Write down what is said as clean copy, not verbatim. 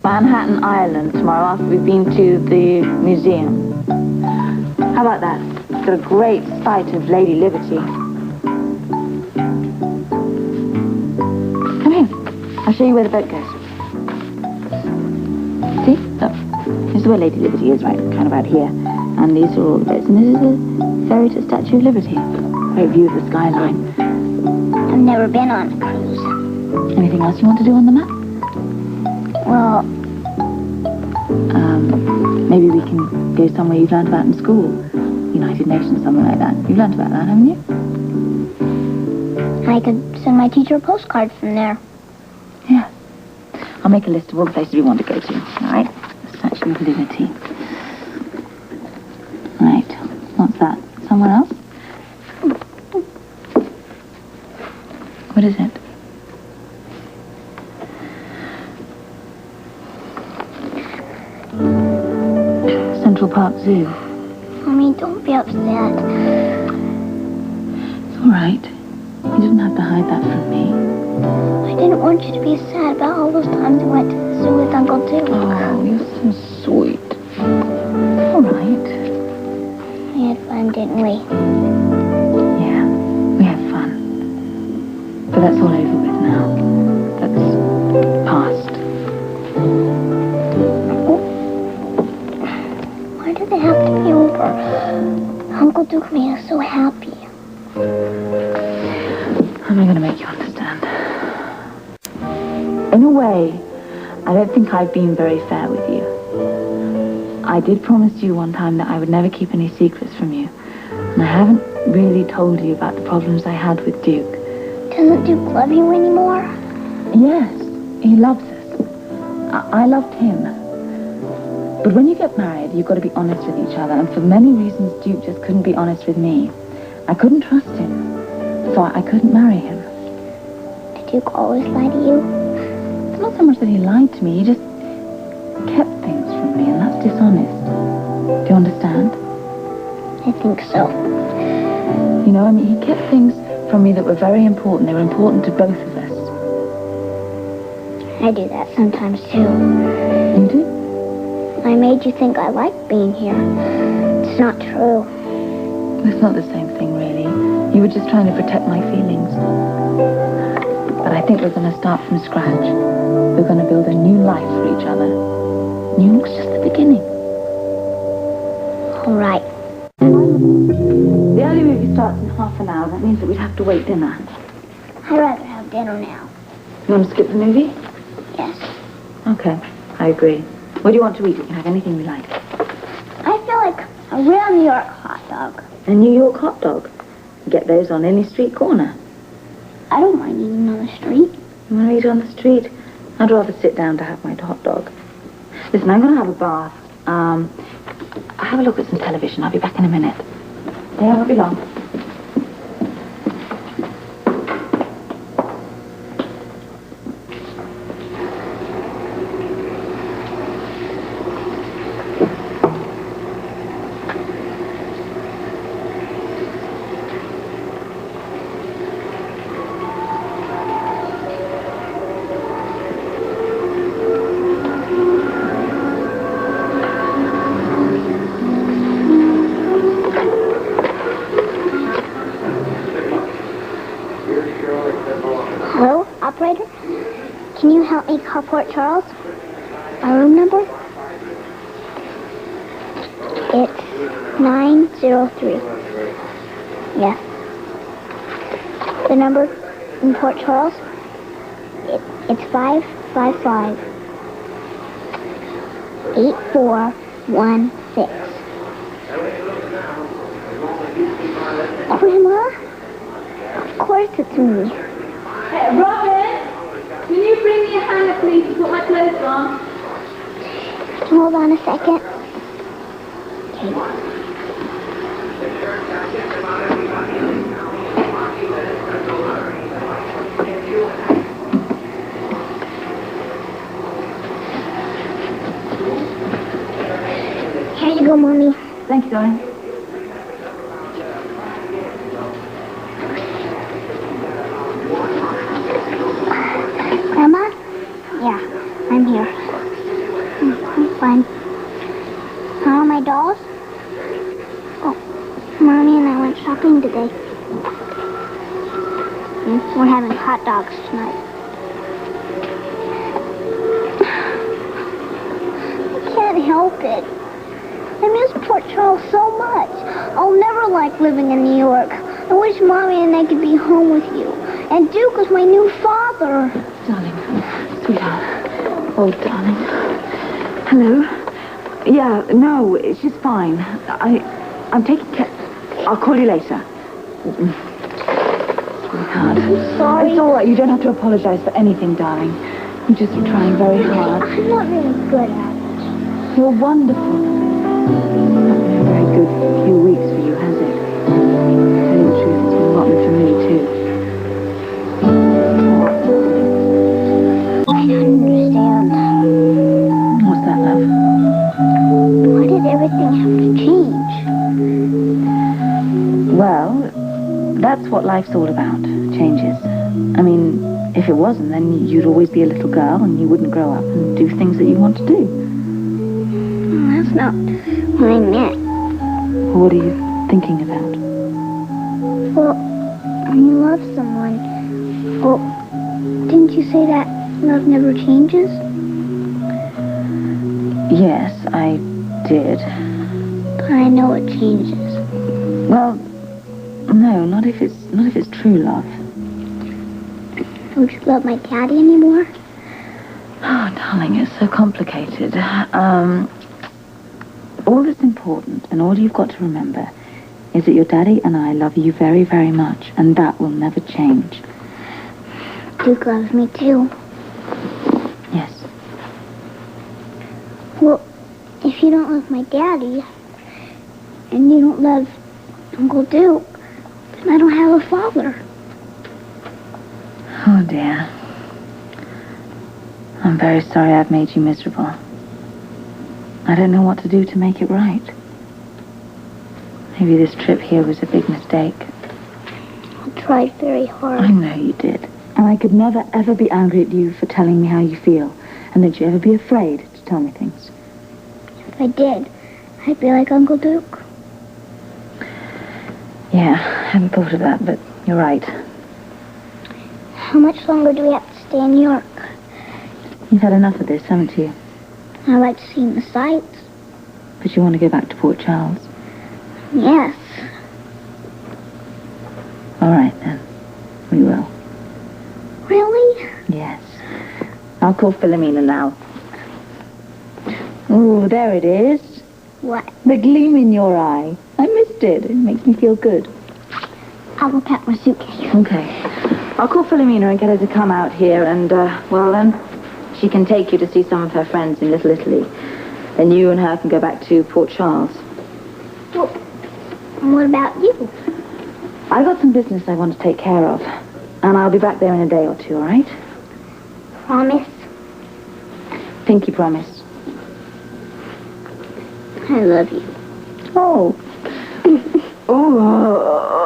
Manhattan Island tomorrow after we've been to the museum. How about that? It's got a great sight of Lady Liberty. Come here. I'll show you where the boat goes. See? Look. This is where Lady Liberty is, right? Kind of out here. And these are all the boats. And this is the ferry to Statue of Liberty. Great view of the skyline. I've never been on a cruise. Anything else you want to do on the map? Well, maybe we can go somewhere you've learned about in school. United Nations, something like that. You've learned about that, haven't you? I could send my teacher a postcard from there. Yeah. I'll make a list of all the places we want to go to, all right? The Statue of Liberty. Right. What's that? Someone else? What is it? Central Park Zoo. Mommy, don't be upset. It's all right. You didn't have to hide that from me. I didn't want you to be sad about all those times we went to the zoo with Uncle Duke. Oh, you're so sweet. All right. We had fun, didn't we? Yeah, we had fun. But that's all over with now. That's past. Why do they have to be over? Uncle Duke made us so happy. How am I going to make you understand? In a way, I don't think I've been very fair with you. I did promise you one time that I would never keep any secrets from you. And I haven't really told you about the problems I had with Duke. Doesn't Duke love you anymore? Yes, he loves us. I loved him. But when you get married, you've got to be honest with each other. And for many reasons, Duke just couldn't be honest with me. I couldn't trust him. So I couldn't marry him. Did Duke always lie to you? It's not so much that he lied to me. He just kept things from me, and that's dishonest. Do you understand? I think so. You know, I mean, he kept things from me that were very important. They were important to both of us. I do that sometimes, too. You do? I made you think I liked being here. It's not true. It's not the same thing, really. You were just trying to protect my feelings. But I think we're going to start from scratch. We're going to build a new life for each other. New York's just the beginning. All right. The early movie starts in half an hour. That means that we'd have to wait dinner. I'd rather have dinner now. You want to skip the movie? Yes. Okay, I agree. What do you want to eat? We can have anything we like. I feel like a real New York hot dog. A New York hot dog. You get those on any street corner. I don't mind eating on the street. You want to eat on the street? I'd rather sit down to have my hot dog. Listen, I'm going to have a bath. I'll have a look at some television. I'll be back in a minute. Yeah, I won't be long. Hello, operator? Can you help me call Port Charles? Our room number? It's 903. Yes. The number in Port Charles? It's 555 8416. Grandma? Of course it's me. Hey, Robin! Can you bring me a hanger, please, to put my clothes on? Hold on a second. Okay. Here you go, Mommy. Thank you, darling. Grandma? Yeah, I'm here. Fine. How are my dolls? Oh, Mommy and I went shopping today. We're having hot dogs tonight. I can't help it. I miss Port Charles so much. I'll never like living in New York. I wish Mommy and I could be home with you. And Duke was my new father. Darling, sweetheart. Oh, darling. Hello? Yeah, no, she's fine. I'm taking care... I'll call you later. Sweetheart. I'm sorry. It's all right. You don't have to apologize for anything, darling. You're just trying very hard. I'm not really good at it. You're wonderful. Not been a very good few weeks for you, has it? To tell you the truth, it's been rotten for me, too. I don't understand. What's that, love? Why did everything have to change? Well, that's what life's all about, changes. I mean, if it wasn't, then you'd always be a little girl and you wouldn't grow up and do things that you want to do. That's not what I meant. What are you thinking about? Well, when you love someone, well, didn't you say that love never changes? Yes, I did. But I know it changes. Well, no, not if it's true love. Don't you love my daddy anymore? Oh, darling, it's so complicated. All that's important and all you've got to remember is that your daddy and I love you very, very much, and that will never change. Duke loves me too. Yes. Well, if you don't love my daddy, and you don't love Uncle Duke, then I don't have a father. Oh, dear. I'm very sorry I've made you miserable. I don't know what to do to make it right. Maybe this trip here was a big mistake. I tried very hard. I know you did. And I could never, ever be angry at you for telling me how you feel. And that you ever be afraid to tell me things. If I did, I'd be like Uncle Duke. Yeah, I hadn't thought of that, but you're right. How much longer do we have to stay in New York? You've had enough of this, haven't you? I like to see the sights. But you want to go back to Port Charles? Yes. All right, then. We will. Really? Yes. I'll call Philomena now. Oh, there it is. What? The gleam in your eye. I missed it. It makes me feel good. I will pack my suitcase. Okay. I'll call Philomena and get her to come out here and, well, then she can take you to see some of her friends in Little Italy. Then you and her can go back to Port Charles. Well, what about you? I got some business I want to take care of. And I'll be back there in a day or two, all right? Promise? Pinky promise. I love you. Oh. Oh.